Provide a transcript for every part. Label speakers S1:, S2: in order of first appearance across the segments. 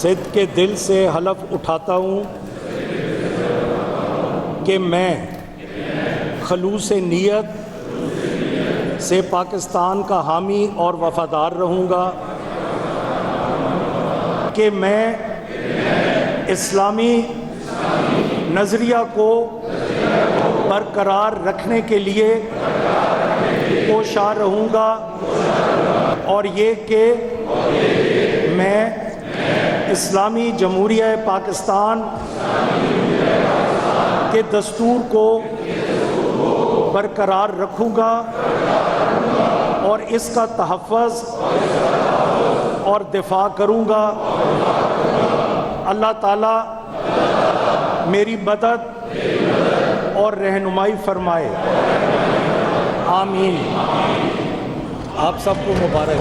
S1: सिद्क़ के दिल से हलफ उठाता हूँ कि मैं खलूस नीयत से पाकिस्तान का हामी और वफ़ादार रहूँगा, कि मैं इस्लामी नज़रिया को बरकरार रखने के लिए कोशा रहूँगा, और ये कि मैं इस्लामी जमहूरिया पाकिस्तान के दस्तूर को बरकरार रखूँगा और इसका तहफ़्फ़ुज़ और दिफा करूँगा। अल्लाह ताला मेरी मदद और रहनुमाई फरमाए, आमीन। आप सबको मुबारक।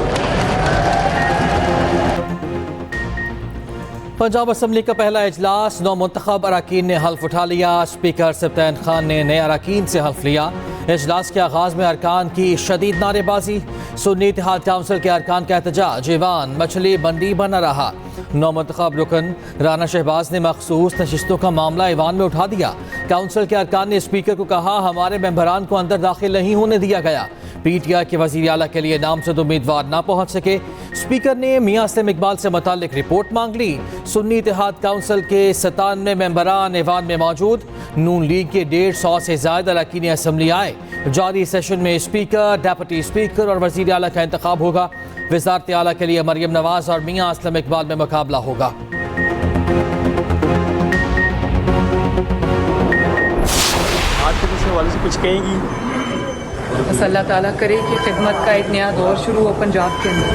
S2: पंजाब असम्बली का पहला इजलास, 9 मुंतखब अरकान ने हल्फ उठा लिया। स्पीकर सब्तैन खान ने नए अरकान से हल्फ लिया। इजलास के आगाज़ में अरकान की शदीद नारेबाजी, सुन्नी इत्तेहाद काउंसिल के अरकान का एहतजाज, ईवान मछली मंडी बना रहा। 9 मुंतखब रुकन राना शहबाज ने मखसूस नशिस्तों का मामला ईवान में उठा दिया। काउंसिल के अरकान ने स्पीकर को कहा, हमारे मेंबरान को अंदर दाखिल नहीं होने दिया गया। पीटीआई के वज़ीर आला के लिए नामज़द उम्मीदवार ना पहुँच सके। स्पीकर ने मियां असलम इकबाल से मुतालिक रिपोर्ट मांग ली। सुन्नी इत्तेहाद काउंसिल के 97 मेंबरान ईवान में मौजूद। नून लीग के 150 से ज़्यादा अरकान असम्बली आए। जारी सेशन में स्पीकर, डेप्यूटी स्पीकर और वज़ीर आला का इंतखाब होगा। वज़ारत आला के लिए मरियम नवाज और मियां असलम इकबाल में मुकाबला होगा।
S1: आज के किसी हवाले से कुछ कहेंगी?
S3: बस अल्लाह ताला करे कि खिदमत का एक नया दौर शुरू हो पंजाब के अंदर।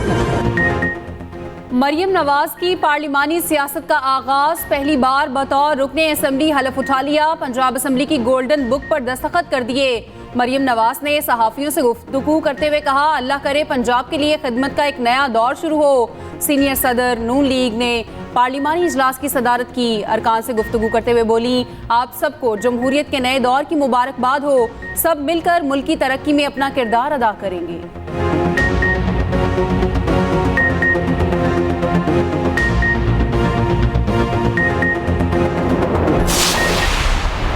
S4: मरियम नवाज की पार्लिमानी सियासत का आगाज, पहली बार बतौर रुकने असम्बली हलफ उठा लिया। पंजाब असम्बली की गोल्डन बुक पर दस्तखत कर दिए। मरियम नवाज ने सहाफ़ियों से गुफ्तगू करते हुए कहा, अल्लाह करे पंजाब के लिए खिदमत का एक नया दौर शुरू हो। सीनियर सदर नून लीग ने पार्लिमानी इजलास की सदारत की। अरकान से गुफ्तगू करते हुए बोली, आप सबको जमहूरियत के नए दौर की मुबारकबाद हो। सब मिलकर मुल्क की तरक्की में अपना किरदार अदा करेंगे।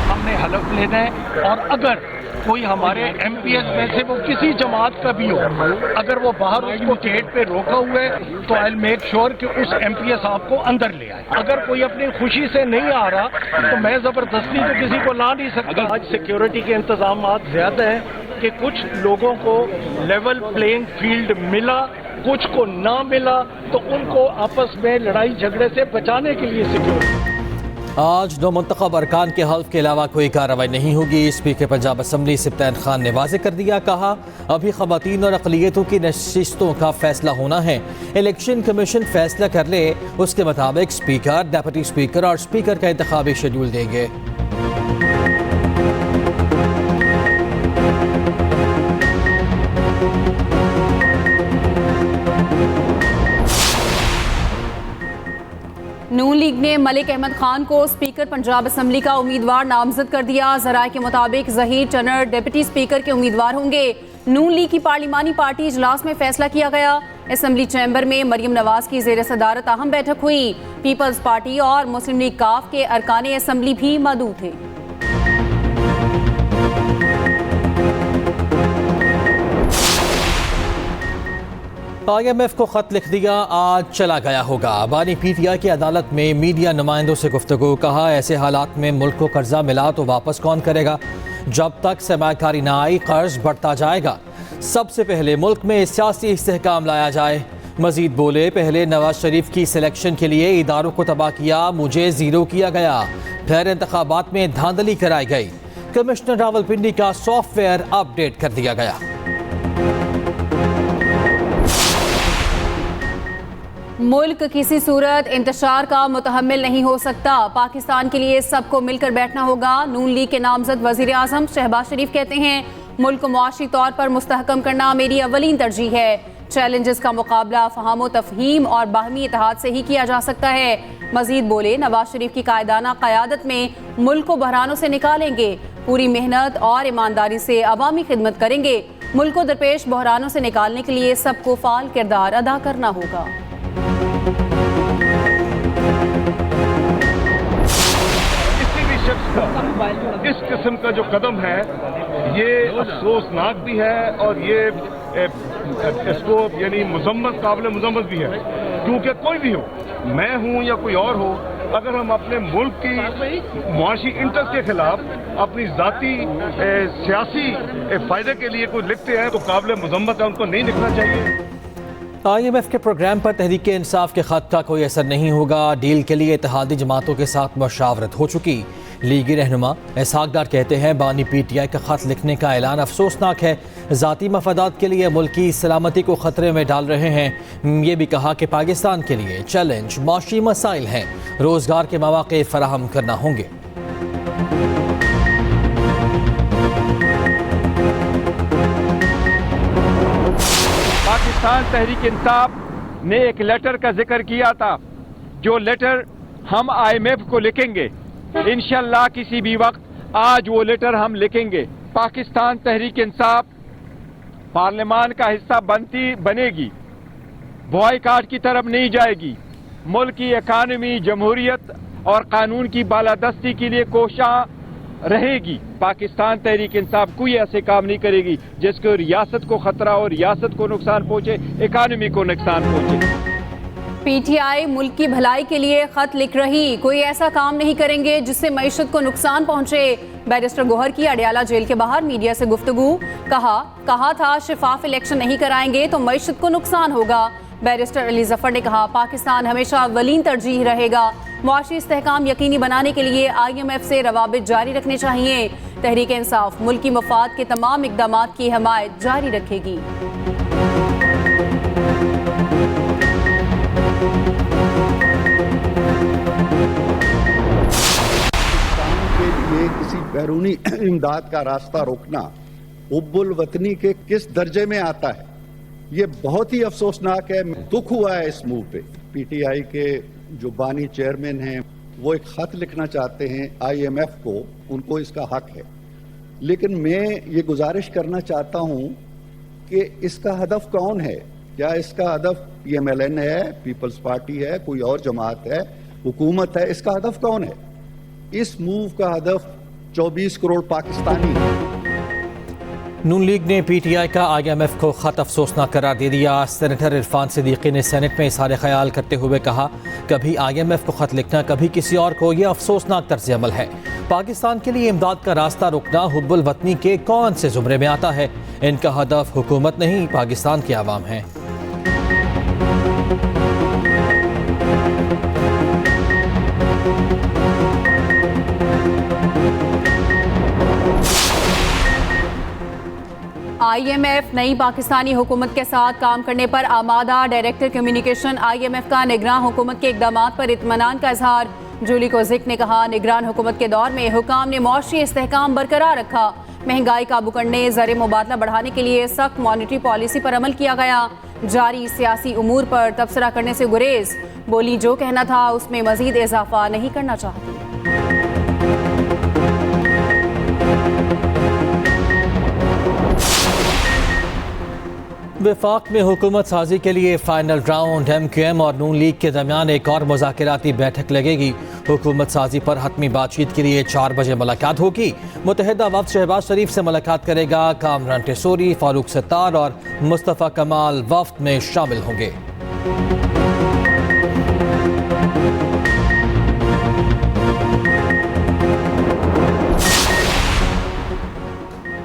S5: हमने हलफ लेना है, और अगर कोई हमारे एमपीएस में से वो किसी जमात का भी हो, अगर वो बाहर उसको गेट पे रोका हुआ है, तो आई मेक श्योर कि उस एमपीएस आपको अंदर ले आए। अगर कोई अपनी खुशी से नहीं आ रहा, तो मैं जबरदस्ती तो किसी को ला नहीं सकता। आज सिक्योरिटी के इंतजाम ज्यादा हैं कि कुछ लोगों को लेवल प्लेइंग फील्ड मिला, कुछ को ना मिला, तो उनको आपस में लड़ाई झगड़े से बचाने के लिए सिक्योरिटी।
S2: आज 9 मुंतखब अरकान के हल्फ के अलावा कोई कार्रवाई नहीं होगी। स्पीकर पंजाब असम्बली सब्तैन खान ने वाज़ेह कर दिया। कहा, अभी ख़वातीन और अक़लियतों की नशिस्तों का फैसला होना है। इलेक्शन कमीशन फैसला कर ले, उसके मुताबिक स्पीकर, डेप्यूटी स्पीकर और स्पीकर का इंतखाबी शेड्यूल देंगे।
S4: नून लीग ने मलिक अहमद खान को स्पीकर पंजाब असम्बली का उम्मीदवार नामजद कर दिया। ज़राए के मुताबिक ज़हीर टनर डिप्टी स्पीकर के उम्मीदवार होंगे। नून लीग की पार्लिमानी पार्टी इजलास में फैसला किया गया। असम्बली चैम्बर में मरियम नवाज की ज़ेर सदारत अहम बैठक हुई। पीपल्स पार्टी और मुस्लिम लीग काफ के अरकान असम्बली भी मौजूद थे।
S2: IMF को खत लिख दिया, आज चला गया होगा। बानी पीटीआई की अदालत में मीडिया नुमाइंदों से गुफ्तगू। कहा, ऐसे हालात में मुल्क को कर्जा मिला तो वापस कौन करेगा? जब तक सरमायाकारी ना आई, कर्ज बढ़ता जाएगा। सबसे पहले मुल्क में सियासी इस्तेहकाम लाया जाए। मजीद बोले, पहले नवाज शरीफ की सिलेक्शन के लिए इदारों को तबाह किया, मुझे जीरो किया गया। फिर इंतखाबात में धांधली कराई गई। कमिश्नर रावलपिंडी का सॉफ्टवेयर अपडेट कर दिया गया।
S4: मुल्क किसी सूरत इंतशार का मुतहम्मिल नहीं हो सकता। पाकिस्तान के लिए सबको मिलकर बैठना होगा। नून लीग के नामजद वजीर आजम शहबाज शरीफ कहते हैं, मुल्क को मुआशी तौर पर मुस्तहकम करना मेरी अवलीन तरजीह है। चैलेंजेस का मुकाबला फ़हाम तफ़हीम और बाहमी इत्तेहाद से ही किया जा सकता है। मजीद बोले, नवाज शरीफ की कायदाना क़यादत में मुल्क को बहरानों से निकालेंगे। पूरी मेहनत और ईमानदारी से अवामी खिदमत करेंगे। मुल्क को दरपेश बहरानों से निकालने के लिए सबको फ़ाल किरदार अदा करना होगा।
S6: शख्स का इस किस्म का जो कदम है ये अफसोसनाक भी है और ये इसको यानी मुजम्मत काबिल मुजम्मत भी है, क्योंकि कोई भी हो, मैं हूं या कोई और हो, अगर हम अपने मुल्क की मुआशी इंटरेस्ट के खिलाफ अपनी जाती सियासी फायदे के लिए कोई लिखते हैं तो काबिल मुजम्मत है, उनको नहीं लिखना चाहिए।
S2: IMF के प्रोग्राम पर तहरीक इंसाफ के खत का कोई असर नहीं होगा। डील के लिए इत्तेहादी जमातों के साथ मशावरत हो चुकी। लीगी रहनुमा इसहाक डार कहते हैं बानी PTI का खत लिखने का ऐलान अफसोसनाक है, ज़ाती मफादात के लिए मुल्क की सलामती को खतरे में डाल रहे हैं। ये भी कहा कि पाकिस्तान के लिए चैलेंज माशी मसाइल हैं, रोज़गार के मौक़े फराहम करना होंगे।
S7: पाकिस्तान तहरीक इंसाफ ने एक लेटर का जिक्र किया था, जो लेटर हम IMF को लिखेंगे इंशाअल्लाह किसी भी वक्त। आज वो लेटर हम लिखेंगे। पाकिस्तान तहरीक इंसाफ पार्लियामान का हिस्सा बनेगी, बॉयकॉट की तरफ नहीं जाएगी। मुल्क की इकानमी, जमहूरियत और कानून की बालादस्ती के लिए कोशिश रहेगी। पाकिस्तान तहरीक इंसाफ कोई ऐसे काम नहीं करेगी जिसको रियासत को खतरा और रियासत को नुकसान पहुंचे, इकानमी को नुकसान पहुंचे।
S4: PTI मुल्क की भलाई के लिए खत लिख रही, कोई ऐसा काम नहीं करेंगे जिससे मईशत को नुकसान पहुंचे। बैरिस्टर गोहर की अडयाला जेल के बाहर मीडिया से गुफ्तगू, कहा था शिफाफ इलेक्शन नहीं कराएंगे तो मईशत को नुकसान होगा। बैरिस्टर अली जफर ने कहा पाकिस्तान हमेशा अव्वलीन तरजीह रहेगा। मुआशी इस्तेहकाम यकीनी बनाने के लिए IMF से रवाबित जारी रखने चाहिए। तहरीक इंसाफ मुल्क की मफाद के तमाम इक़दामात की हिमायत जारी रखेगी।
S8: किसी बैरूनी इमदाद का रास्ता रोकना हुब्बुल वतनी के किस दर्जे में आता है, ये बहुत ही अफसोसनाक है। दुख हुआ है इस मूव पे। PTI के जो बानी चेयरमैन हैं वो एक खत लिखना चाहते हैं IMF को, उनको इसका हक है, लेकिन मैं ये गुजारिश करना चाहता हूं कि इसका हदफ कौन है? क्या इसका हदफ PMLN है, पीपल्स पार्टी है, कोई और जमात है, हुकूमत है? इसका हदफ कौन है? इस मूव का हदफ 24 करोड़ पाकिस्तानी है।
S2: नून लीग ने PTI का IMF को खत अफसोसनाक करार दे दिया। सेनेटर इरफान सिद्दीकी ने सेनेट में इज़हार ख्याल करते हुए कहा कभी IMF को खत लिखना, कभी किसी और को, यह अफसोसनाक तर्ज अमल है। पाकिस्तान के लिए इमदाद का रास्ता रोकना हुब्बुल वतनी के कौन से जुमरे में आता है? इनका हदफ हुकूमत नहीं, पाकिस्तान के आवाम है।
S4: IMF नई पाकिस्तानी हुकूमत के साथ काम करने पर आमादा। डायरेक्टर कम्युनिकेशन IMF का निगरान हुकूमत के इक़दामात पर इत्मीनान का इजहार। जूली कोज़िक ने कहा निगरान हुकूमत के दौर में हुकाम ने मुआशी इस्तेहकाम बरकरार रखा। महंगाई काबू करने, ज़र मुबादला बढ़ाने के लिए सख्त मॉनिटरी पॉलिसी पर अमल किया गया। जारी सियासी उमूर पर तबसरा करने से गुरेज। बोली जो कहना था उसमें मजीद इजाफा नहीं करना चाहती।
S2: वफाक में हुकूमत साजी के लिए फाइनल राउंड। MQM और नून लीग के दरमियान एक और मुज़ाकराती बैठक लगेगी। हुकूमत साजी पर हतमी बातचीत के लिए 4 बजे मुलाकात होगी। मुत्तहिदा वफ्द शहबाज शरीफ से मुलाकात करेगा। कामरान टेसोरी, फारूक सत्तार और मुस्तफ़ा कमाल वफ्द में शामिल होंगे।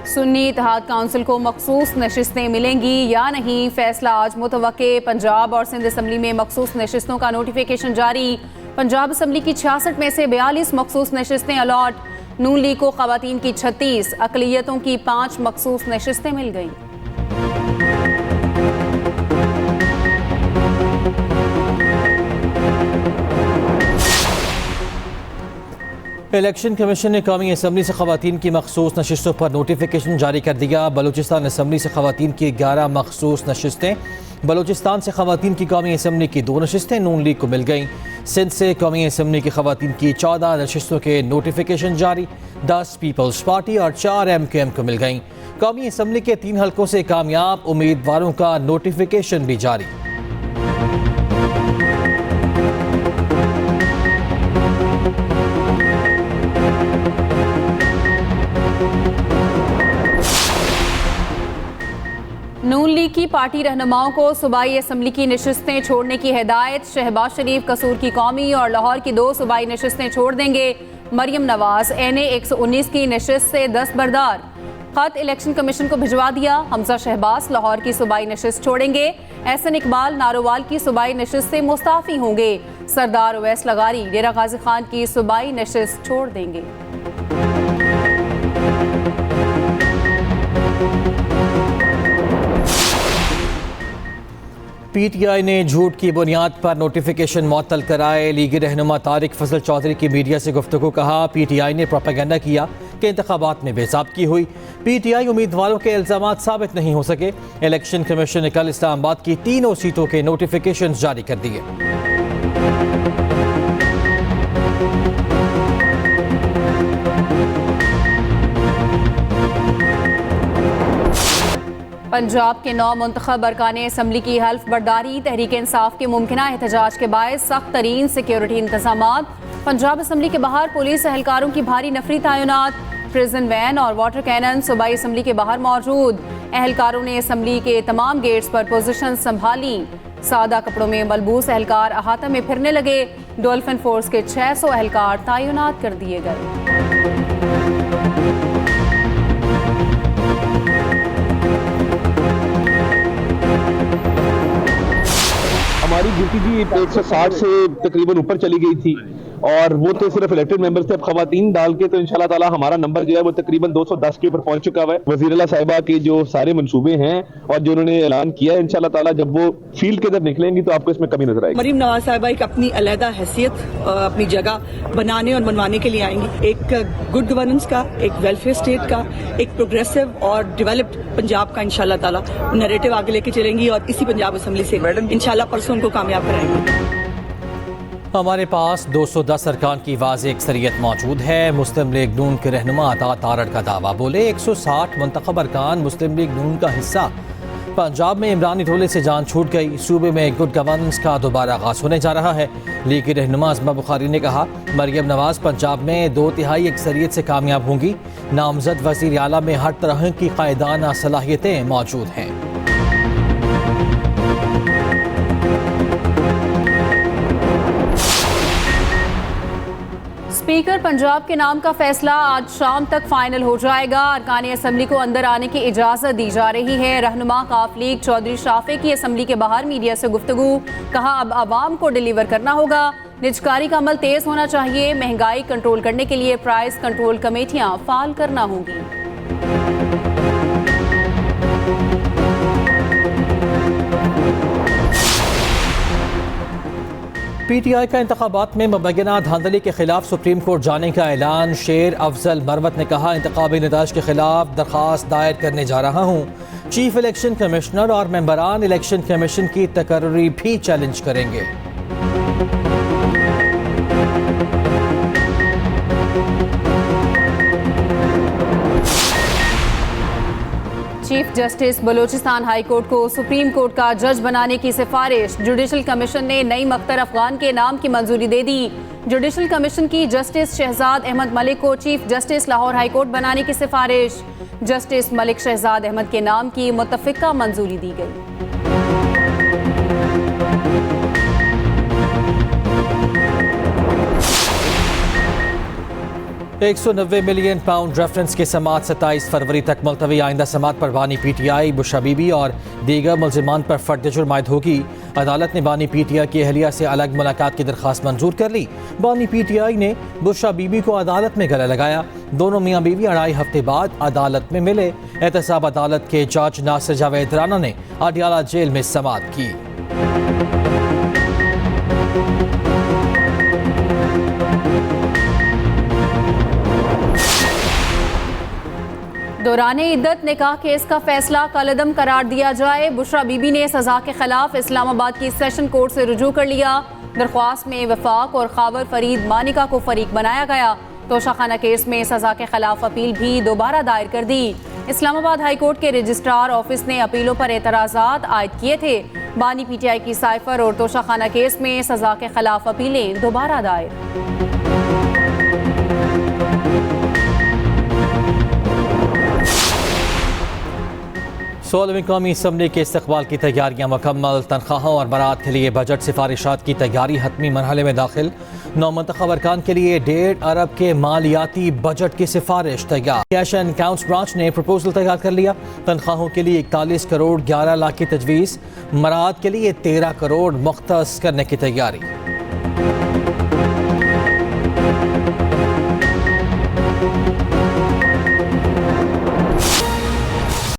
S4: सुन्नी इत्तेहाद काउंसिल को मखसूस नशिस्तें मिलेंगी या नहीं, फैसला आज मुतवक्के। पंजाब और सिंध असम्बली में मखसूस नशिस्तों का नोटिफिकेशन जारी। पंजाब असम्बली की 66 में से 42 मखसूस नशिस्तें अलॉट। नून लीग को ख़वातीन की 36, अक़लियतों की 5 मखसूस नशिस्तें मिल गईं।
S2: इलेक्शन कमीशन ने कौमी असम्बली से ख़वातीन की मखसूस नशिस्तों पर नोटिफिकेशन जारी कर दिया। बलूचिस्तान असम्बली से ख़वातीन की 11 मखसूस नशिस्तें, बलूचिस्तान से ख़वातीन की कौमी असम्बली की 2 नशिस्तें नून लीग को मिल गईं। सिंध से कौमी असम्बली की ख़वातीन की 14 नशिस्तों के नोटिफिकेशन जारी, 10 पीपल्स पार्टी और 4 MQM को मिल गईं। कौमी असम्बली के 3 हलकों से कामयाब उम्मीदवारों का नोटिफिकेशन भी जारी।
S4: नून लीग की पार्टी रहनुमाओं को सूबाई असम्बली की नशिस्तें छोड़ने की हिदायत। शहबाज शरीफ कसूर की कौमी और लाहौर की 2 सूबाई नशिस्तें छोड़ देंगे। मरियम नवाज NA 119 की नशिस्त से दस्तबरदार। खत इलेक्शन कमीशन को भिजवा दिया। हमजा शहबाज लाहौर की सूबाई नशिस्त छोड़ेंगे। एहसन इकबाल नारोवाल की सूबाई नशिस्त से मुस्ताफी होंगे। सरदार उवैस लगारी डेरा गाजी खान की सूबाई नशिस्त छोड़ देंगे।
S2: PTI ने झूठ की बुनियाद पर नोटिफिकेशन मुअत्तल कराए। लीगी रहनुमा तारिक फजल चौधरी की मीडिया से गुफ्तगू। कहा PTI ने प्रोपेगेंडा किया कि इंतखाबात में बेज़ाब्तगी हुई। PTI उम्मीदवारों के इल्ज़ामात साबित नहीं हो सके। इलेक्शन कमीशन ने कल इस्लामाबाद की 3 सीटों के नोटिफिकेशन जारी कर दिए।
S4: पंजाब के 9 मुंतखब अरकान असम्बली की हल्फ बर्दारी। तहरीक इंसाफ के मुमकिना एहतजाज के बायस सख्त तरीन सिक्योरिटी इंतजामात। पंजाब असम्बली के बाहर पुलिस एहलकारों की भारी नफरी तैनात। प्रिजन वैन और वाटर कैनन सूबाई असम्बली के बाहर मौजूद। एहलकारों ने असम्बली के तमाम गेट्स पर पोजीशन संभाली। सादा कपड़ों में मलबूस एहलकार अहाता में फिरने लगे। डॉल्फिन फोर्स के 600 एहलकार तैनात कर दिए गए।
S9: हमारी ड्यूटी भी 160 से तकरीबन ऊपर चली गई थी और वो तो सिर्फ इलेक्टेड मेंबर्स थे। अब खवातीन डाल के तो इंशाल्लाह ताला हमारा नंबर जो है वो तकरीबन 210 के ऊपर पहुंच चुका है। वज़ीर साहिबा के जो सारे मंसूबे हैं और जो उन्होंने ऐलान किया है, इंशाल्लाह ताला जब वो फील्ड के अंदर निकलेंगी तो आपको इसमें कमी नजर आएगी।
S3: मरीम नवाज साहिबा एक अपनी अलहदा हैसियत अपनी जगह बनाने और बनवाने के लिए आएंगी। एक गुड गवर्नेंस का, एक वेलफेयर स्टेट का, एक प्रोग्रेसिव और डेवलप्ड पंजाब का इंशाल्लाह ताला नैरेटिव आगे लेके चलेंगी और इसी पंजाब असम्बली से इंशाल्लाह परसों उनको कामयाब कराएंगी।
S2: हमारे पास 210 अरकान की वाज़ेह अक्सरियत मौजूद है। मुस्लिम लीग नून के रहनुमा अता तारड़ का दावा। बोले 160 मुंतखब अरकान मुस्लिम लीग नून का हिस्सा। पंजाब में इमरानी ढोले से जान छूट गई। सूबे में गुड गवर्नेंस का दोबारा आगाज होने जा रहा है। लीग की रहनुमा अज़मा बुखारी ने कहा मरियम नवाज पंजाब में 2/3 अक्सरियत से कामयाब होंगी। नामजद वज़ीर आला में हर तरह की कायदाना सलाहियतें मौजूद हैं।
S4: स्पीकर पंजाब के नाम का फैसला आज शाम तक फाइनल हो जाएगा। अरकान असम्बली को अंदर आने की इजाज़त दी जा रही है। रहनुमा काफ लीग चौधरी शाफे की असम्बली के बाहर मीडिया से गुफ्तगू। कहा अब आवाम को डिलीवर करना होगा। निजकारी का अमल तेज होना चाहिए। महंगाई कंट्रोल करने के लिए प्राइस कंट्रोल कमेटियां फाल करना होंगी।
S2: PTI का इंतखाबात में मुबैना धांधली के खिलाफ सुप्रीम कोर्ट जाने का ऐलान। शेर अफजल मरवत ने कहा इंतखाबी नताज के खिलाफ दरख्वास्त दायर करने जा रहा हूँ। चीफ इलेक्शन कमिश्नर और मेंबरान इलेक्शन कमीशन की तकर्री भी चैलेंज करेंगे।
S4: Chief justice Balochistan high court को सुप्रीम कोर्ट का जज बनाने की सिफारिश। जुडिशल कमीशन ने नईम अख्तर अफगान के नाम की मंजूरी दे दी। जुडिशल कमीशन की जस्टिस शहजाद अहमद मलिक को chief justice Lahore high court बनाने की सिफारिश। जस्टिस मलिक शहजाद अहमद के नाम की मुत्तफिका मंजूरी दी गई।
S2: 190 मिलियन पाउंड रेफरेंस की समात 27 फरवरी तक मुलतवी। आइंदा समात पर बानी PTI बुशरा बीबी और दीगर मुलजिमान पर फर्द जुर्म आयद होगी। अदालत ने बानी PTI की अहलिया से अलग मुलाकात की दरख्वास्त मंजूर कर ली। बानी PTI ने बुशरा बीबी को अदालत में गले लगाया। दोनों मियाँ बीवी 2.5 हफ्ते बाद अदालत में मिले। एहतसाब अदालत के जज नासिर जावेद राना ने अडियाला जेल में समात की।
S4: दौरान इद्दत निकाह केस का फैसला कलअदम करार दिया जाए। बुशरा बीबी ने सजा के खिलाफ इस्लामाबाद की सेशन कोर्ट से रुजू कर लिया। दरख्वास्त में वफाक और खावर फरीद मानिका को फरीक बनाया गया। तोशाखाना केस में सजा के खिलाफ अपील भी दोबारा दायर कर दी। इस्लामाबाद हाई कोर्ट के रजिस्ट्रार ऑफिस ने अपीलों पर एतराज़ात आयद किए थे। बानी PTI की साइफर और तोशाखाना केस में सजा के खिलाफ अपीलें दोबारा दायर।
S2: 16वीं कौमी असम्बली के इस्तकबाल की तैयारियां मुकम्मल। तनख्वाहों और बरात के लिए बजट सिफारिशात की तैयारी हतमी मरहले में दाखिल। नौमंतखब अरकान के लिए 1.5 अरब के मालियाती बजट की सिफारिश तैयार। कैश एंड अकाउंट्स ब्रांच ने प्रपोजल तैयार कर लिया। तनख्वाहों के लिए 41 करोड़ 11 लाख की तजवीज़, मरात के लिए 13 करोड़ मुख्तस करने की तैयारी।